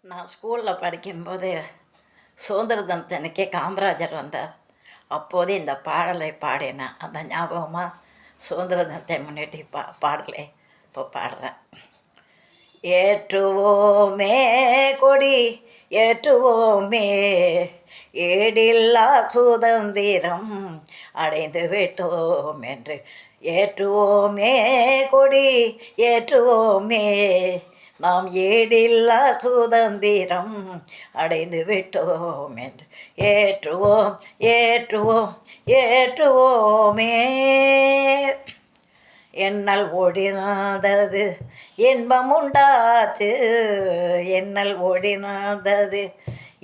நான் ஸ்கூலில் படிக்கும்போது சுதந்திர தினத்தன்னைக்கே காமராஜர் வந்தார். அப்போதே இந்த பாடலை பாடினேன். அந்த ஞாபகமாக சுதந்திர தினத்தை முன்னிட்டு பாடலை இப்போ பாடுறேன். ஏற்றுவோமே கொடி ஏற்றுவோமே, ஏடில்லா சுதந்திரம் அடைந்து விட்டோம் என்று ஏற்றுவோமே கொடி ஏற்றுவோமே, நாம் ஏடில்லா சுதந்திரம் அடைந்து விட்டோம் என்று ஏற்றுவோம் ஏற்றுவோம் ஏற்றுவோமே. எண்ணல் ஓடினாதது இன்பம் உண்டாச்சு, எண்ணல் ஓடினாதது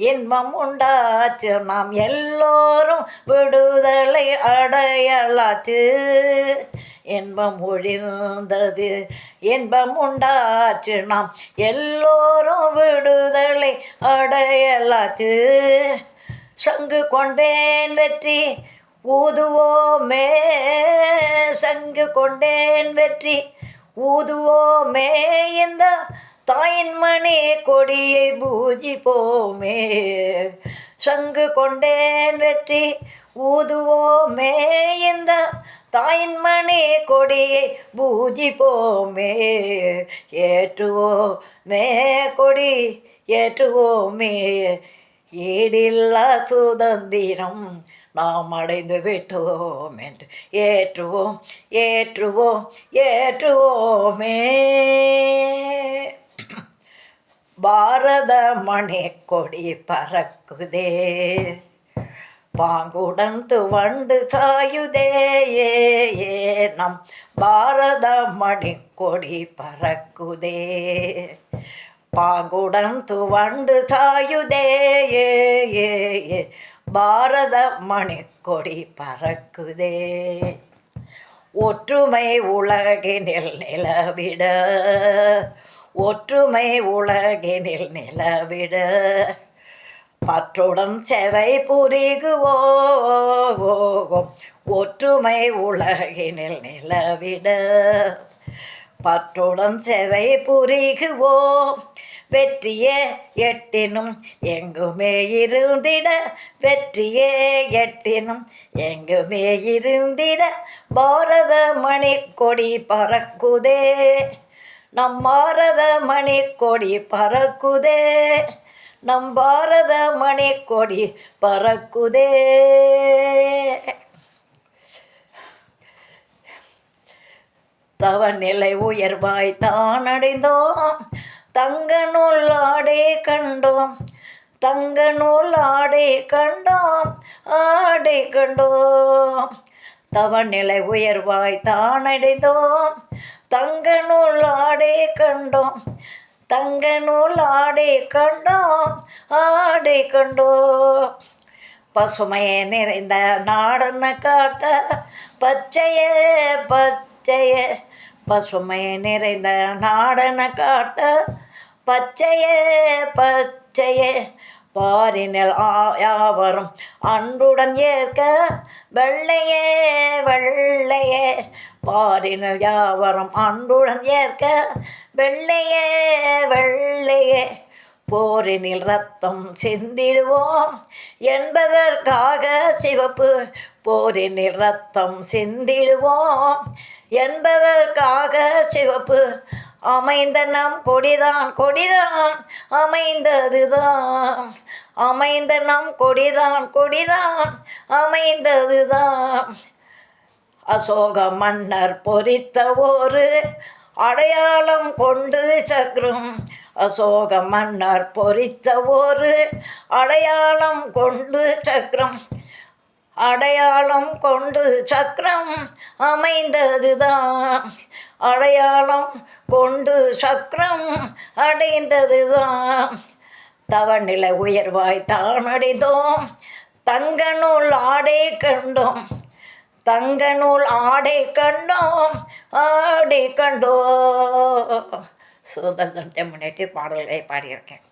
இன்பம் உண்டாச்சு, நாம் எல்லோரும் விடுதலை அடையலாச்சு. இன்பம் ஒழிந்தது இன்பம் உண்டாச்சு, நாம் எல்லோரும் விடுதலை அடையலாச்சு. சங்கு கொண்டேன் வெற்றி ஊதுவோமே, சங்கு கொண்டேன் வெற்றி ஊதுவோமே, இந்த தாயின் மணி கொடியை பூஜிப்போமே. சங்கு கொண்டேன் வெற்றி ஊதுவோமே, இந்த தாயின் மணி கொடியை பூஜிப்போமே. ஏற்றுவோமே கொடி ஏற்றுவோமே, ஈடில்லா சுதந்திரம் நாம் அடைந்து விட்டோம் என்று ஏற்றுவோம் ஏற்றுவோம் ஏற்றுவோமே. பாரத மணி கொடி பறக்குதே, பாங்குடன் துவண்டு சாயுதே, நம் பாரத மணி கொடி பறக்குதே, பாங்குடன் துவண்டு சாயுதே, பாரத மணிக்கொடி பறக்குதே. ஒற்றுமை உலகினில் நிலவிட, ஒற்றுமை உலகினில் நிலவிட, பற்றுடன் செவை புரிகுவோம். ஒற்றுமை உலகினில் நிலவிட, பற்றுடன் செவை புரிகுவோம். வெற்றியே எட்டினும் எங்குமே இருந்திட, வெற்றியே எட்டினும் எங்குமே இருந்திட, பாரத மணி கொடி பறக்குதே, நம் பாரத மணி கொடி பறக்குதே, நம் பாரத மணி கொடி பறக்குதே. தவநிலை உயர்வாய் தான் அடைந்தோம், தங்க நூல் ஆடை கண்டோம், தங்க நூல் ஆடை கண்டோம், ஆடை கண்டோம். தவநிலை உயர்வாய் தான் அடைந்தோம், தங்க நூல் ஆடை கண்டோம், தங்க நூல் ஆடை கண்டோம், ஆடை கண்டோம். பசுமையே நிறைந்த நாடன காட்ட, பச்சையே பச்சையே, பசுமையை நிறைந்த நாடன காட்ட, பச்சையே பச்சையே, பாரினில் யாவரும் அன்புடன் ஏற்க, வெள்ளையே வெள்ளையே, பாரினில் யாவரும் அன்புடன் ஏற்க, வெள்ளையே வெள்ளையே, போரினில் ரத்தம் சிந்திடுவோம் என்பதற்காக சிவப்பு, போரினில் ரத்தம் சிந்திடுவோம் என்பதற்காக சிவப்பு, அமைந்த நம் கொடிதான் கொடிதான் அமைந்ததுதான், அமைந்த நம் கொடிதான் கொடிதான் அமைந்ததுதான். அசோக மன்னர் பொறித்த ஒரு அடையாளம் கொண்டு சக்கரம், அசோக மன்னர் பொறித்த ஒரு அடையாளம் கொண்டு சக்கரம், அடையாளம் கொண்டு சக்கரம் அமைந்ததுதான், அடையாளம் கொண்டு சக்கரம் அடைந்ததுதான். தவநிலை உயர்வாய் தான் அடைந்தோம், தங்க நூல் ஆடை கண்டோம், தங்க நூல் ஆடை கண்டோம், ஆடை கண்டோம். சுதந்திர தினத்தை முன்னிட்டு பாடல்களை பாடியிருக்கேன்.